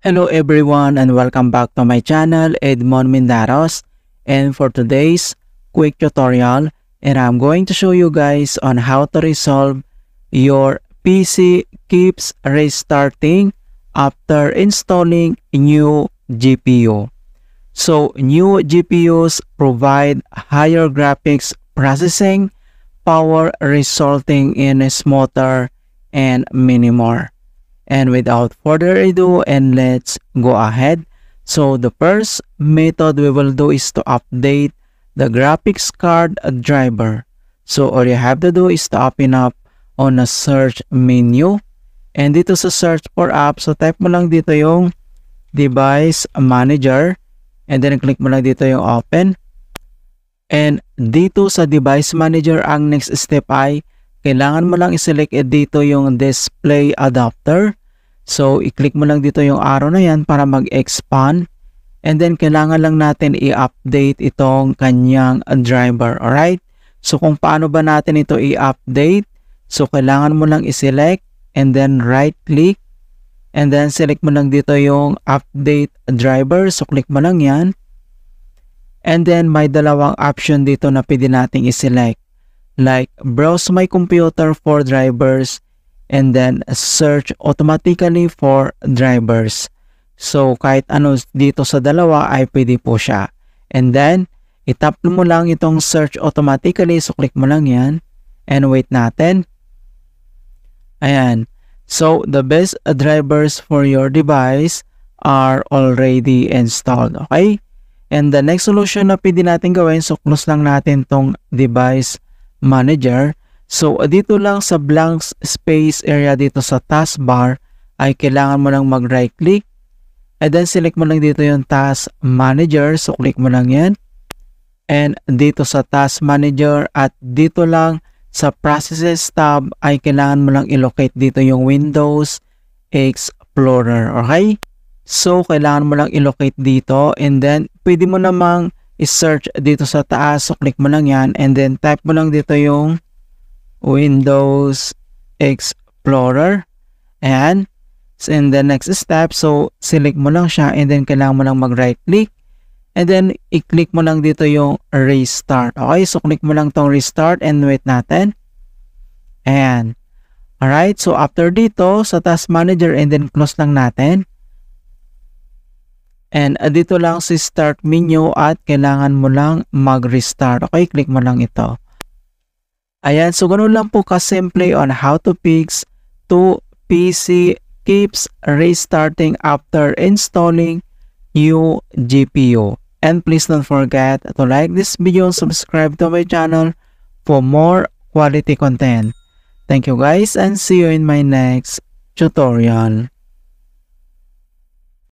Hello everyone and welcome back to my channel, Edmond Mindaros. And for today's quick tutorial, and I'm going to show you guys on how to resolve your PC keeps restarting after installing new GPU. So new GPUs provide higher graphics processing power, resulting in a smoother and many more. And without further ado, and let's go ahead. So the first method we will do is to update the graphics card driver. So all you have to do is to open up on a search menu. And dito sa search for apps, so type mo lang dito yung device manager. And then click mo lang dito yung open. And dito sa device manager, ang next step ay kailangan mo lang i-select dito yung display adapter. So, i-click mo lang dito yung arrow na yan para mag-expand. And then, kailangan lang natin i-update itong kanyang driver. Alright? So, kung paano ba natin ito i-update? So, kailangan mo lang i-select and then right-click. And then, select mo lang dito yung update driver. So, click mo lang yan. And then, may dalawang option dito na pwede nating i-select. Like, browse my computer for drivers. And then search automatically for drivers. So kahit ano dito sa dalawa ay pwede po siya. And then itap mo lang itong search automatically. So click mo lang yan. And wait natin. Ayan. So the best drivers for your device are already installed. Okay? And the next solution na pwede natin gawin. So close lang natin tong device manager. So, dito lang sa blank space area dito sa taskbar ay kailangan mo lang mag-right click. And then, select mo lang dito yung task manager. So, click mo lang yan. And dito sa task manager at dito lang sa processes tab ay kailangan mo lang i-locate dito yung Windows Explorer. Okay? So, kailangan mo lang i-locate dito. And then, pwede mo namang i-search dito sa taas. So, click mo lang yan. And then, type mo lang dito yung Windows Explorer. And in the next step, so select mo lang siya and then kailangan mo lang mag-right click and then i-click mo lang dito yung restart. Okay, so click mo lang tong restart and wait natin. And alright, so after dito sa task manager and then close lang natin. And dito lang si start menu at kailangan mo lang mag-restart. Okay, click mo lang ito. Ayan, so ganun lang po kasimple on how to fix to PC keeps restarting after installing new GPU. And please don't forget to like this video and subscribe to my channel for more quality content. Thank you guys and see you in my next tutorial.